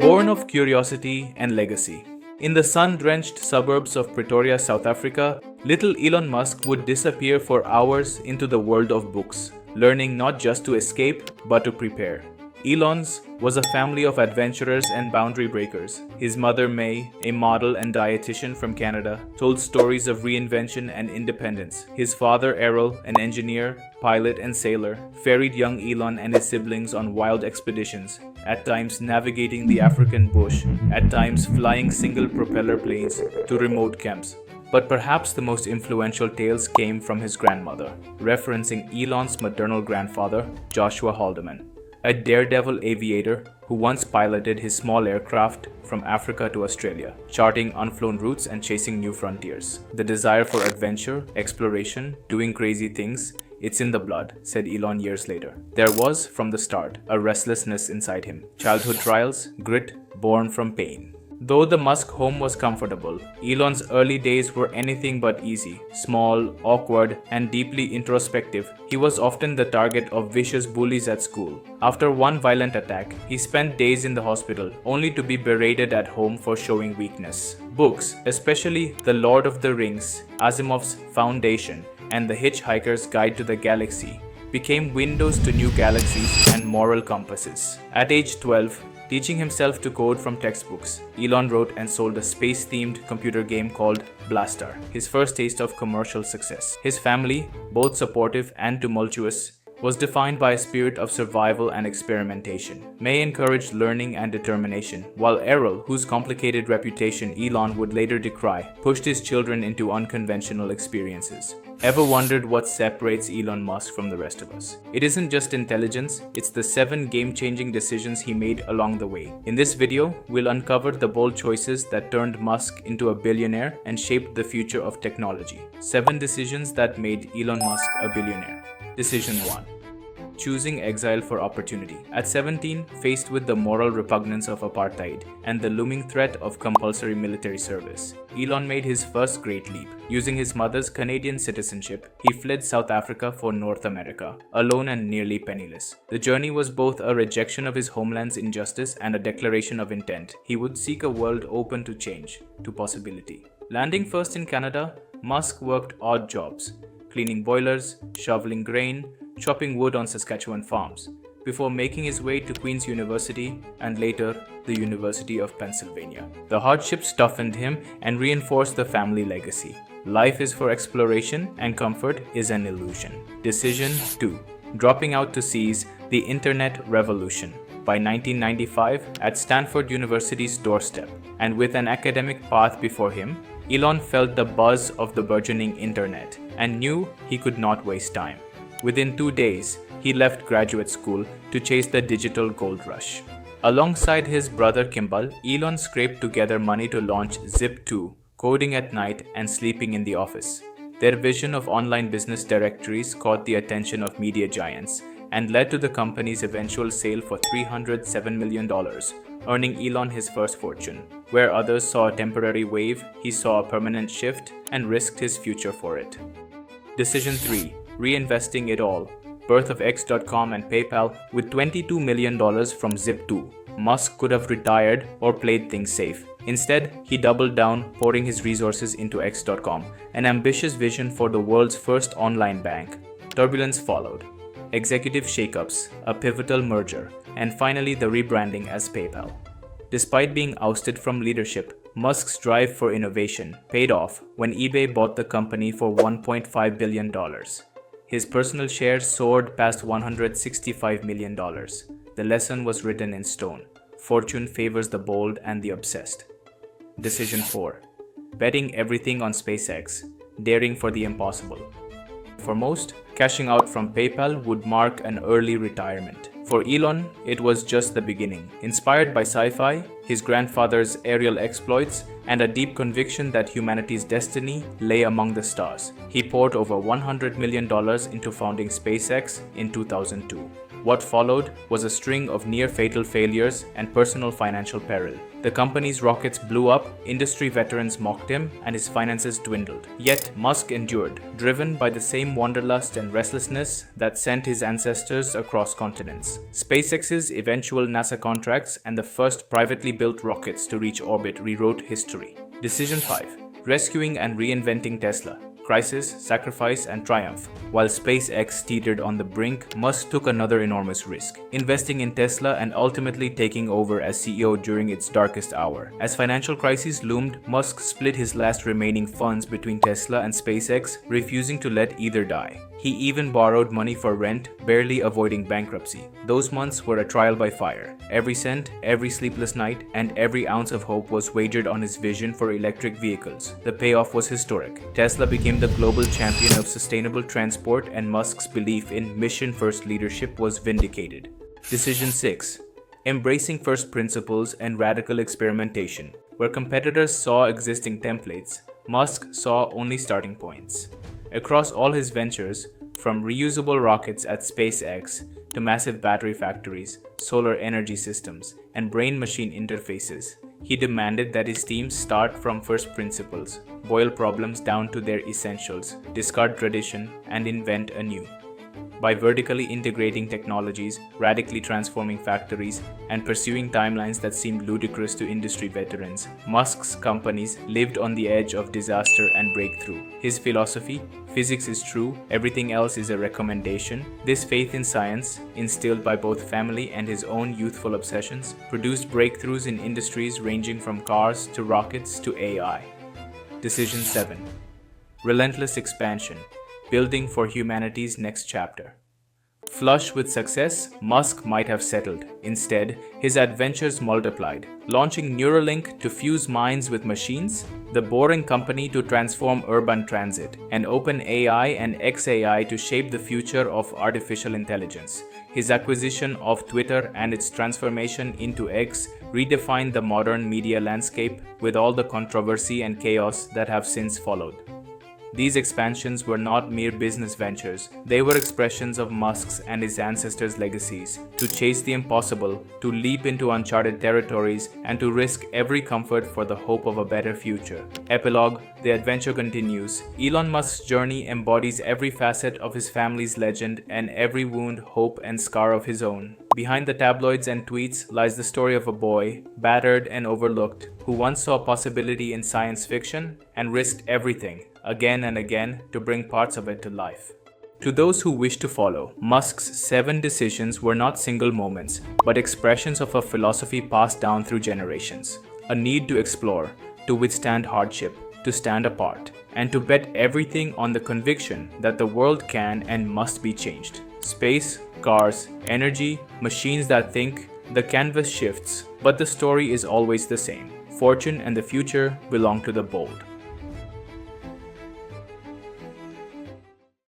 Born of curiosity and legacy. In the sun-drenched suburbs of Pretoria, South Africa, little Elon Musk would disappear for hours into the world of books, learning not just to escape, but to prepare. Elon's was a family of adventurers and boundary breakers. His mother, May, a model and dietitian from Canada, told stories of reinvention and independence. His father, Errol, an engineer, pilot and sailor, ferried young Elon and his siblings on wild expeditions, at times navigating the African bush, at times flying single propeller planes to remote camps. But perhaps the most influential tales came from his grandmother, referencing Elon's maternal grandfather, Joshua Haldeman, a daredevil aviator who once piloted his small aircraft from Africa to Australia, charting unflown routes and chasing new frontiers. The desire for adventure, exploration, doing crazy things, it's in the blood, said Elon years later. There was, from the start, a restlessness inside him. Childhood trials, grit, born from pain. Though the Musk home was comfortable, Elon's early days were anything but easy. Small, awkward, and deeply introspective, he was often the target of vicious bullies at school. After one violent attack, he spent days in the hospital, only to be berated at home for showing weakness. Books, especially The Lord of the Rings, Asimov's Foundation, and The Hitchhiker's Guide to the Galaxy, became windows to new galaxies and moral compasses. At age 12, teaching himself to code from textbooks, Elon wrote and sold a space-themed computer game called Blastar, his first taste of commercial success. His family, both supportive and tumultuous, was defined by a spirit of survival and experimentation. May encouraged learning and determination, while Errol, whose complicated reputation Elon would later decry, pushed his children into unconventional experiences. Ever wondered what separates Elon Musk from the rest of us? It isn't just intelligence, it's the 7 game-changing decisions he made along the way. In this video, we'll uncover the bold choices that turned Musk into a billionaire and shaped the future of technology. 7 decisions that made Elon Musk a billionaire. Decision 1. Choosing exile for opportunity. At 17, faced with the moral repugnance of apartheid and the looming threat of compulsory military service, Elon made his first great leap. Using his mother's Canadian citizenship, he fled South Africa for North America, alone and nearly penniless. The journey was both a rejection of his homeland's injustice and a declaration of intent. He would seek a world open to change, to possibility. Landing first in Canada, Musk worked odd jobs, cleaning boilers, shoveling grain, chopping wood on Saskatchewan farms, before making his way to Queen's University and later the University of Pennsylvania. The hardships toughened him and reinforced the family legacy. Life is for exploration and comfort is an illusion. Decision 2. Dropping out to seize the internet revolution. By 1995, at Stanford University's doorstep, and with an academic path before him, Elon felt the buzz of the burgeoning internet and knew he could not waste time. Within 2 days, he left graduate school to chase the digital gold rush. Alongside his brother Kimball, Elon scraped together money to launch Zip2, coding at night and sleeping in the office. Their vision of online business directories caught the attention of media giants and led to the company's eventual sale for $307 million, earning Elon his first fortune. Where others saw a temporary wave, he saw a permanent shift and risked his future for it. Decision 3. Reinvesting it all. Birth of X.com and PayPal. With $22 million from Zip2, Musk could have retired or played things safe. Instead, he doubled down, pouring his resources into X.com, an ambitious vision for the world's first online bank. Turbulence followed. Executive shakeups, a pivotal merger, and finally the rebranding as PayPal. Despite being ousted from leadership, Musk's drive for innovation paid off when eBay bought the company for $1.5 billion. His personal shares soared past $165 million. The lesson was written in stone. Fortune favors the bold and the obsessed. Decision 4. Betting everything on SpaceX, daring for the impossible. For most, cashing out from PayPal would mark an early retirement. For Elon, it was just the beginning. Inspired by sci-fi, his grandfather's aerial exploits, and a deep conviction that humanity's destiny lay among the stars, he poured over $100 million into founding SpaceX in 2002. What followed was a string of near-fatal failures and personal financial peril. The company's rockets blew up, industry veterans mocked him, and his finances dwindled. Yet Musk endured, driven by the same wanderlust and restlessness that sent his ancestors across continents. SpaceX's eventual NASA contracts and the first privately built rockets to reach orbit rewrote history. Decision 5. Rescuing and reinventing Tesla. Crisis, sacrifice, and triumph. While SpaceX teetered on the brink, Musk took another enormous risk, investing in Tesla and ultimately taking over as CEO during its darkest hour. As financial crises loomed, Musk split his last remaining funds between Tesla and SpaceX, refusing to let either die. He even borrowed money for rent, barely avoiding bankruptcy. Those months were a trial by fire. Every cent, every sleepless night, and every ounce of hope was wagered on his vision for electric vehicles. The payoff was historic. Tesla became the global champion of sustainable transport, and Musk's belief in mission-first leadership was vindicated. Decision 6. Embracing first principles and radical experimentation. Where competitors saw existing templates, Musk saw only starting points. Across all his ventures, from reusable rockets at SpaceX to massive battery factories, solar energy systems, and brain-machine interfaces, he demanded that his teams start from first principles, boil problems down to their essentials, discard tradition, and invent anew. By vertically integrating technologies, radically transforming factories, and pursuing timelines that seemed ludicrous to industry veterans, Musk's companies lived on the edge of disaster and breakthrough. His philosophy, physics is true, everything else is a recommendation. This faith in science, instilled by both family and his own youthful obsessions, produced breakthroughs in industries ranging from cars to rockets to AI. Decision 7. Relentless expansion. Building for humanity's next chapter. Flush with success, Musk might have settled. Instead, his adventures multiplied, launching Neuralink to fuse minds with machines, the Boring Company to transform urban transit, and OpenAI and XAI to shape the future of artificial intelligence. His acquisition of Twitter and its transformation into X redefined the modern media landscape with all the controversy and chaos that have since followed. These expansions were not mere business ventures, they were expressions of Musk's and his ancestors' legacies, to chase the impossible, to leap into uncharted territories, and to risk every comfort for the hope of a better future. Epilogue: the adventure continues. Elon Musk's journey embodies every facet of his family's legend and every wound, hope, and scar of his own. Behind the tabloids and tweets lies the story of a boy, battered and overlooked, who once saw possibility in science fiction and risked everything, again and again, to bring parts of it to life. To those who wish to follow, Musk's 7 decisions were not single moments, but expressions of a philosophy passed down through generations. A need to explore, to withstand hardship, to stand apart, and to bet everything on the conviction that the world can and must be changed. Space, cars, energy, machines that think, the canvas shifts, but the story is always the same. Fortune and the future belong to the bold.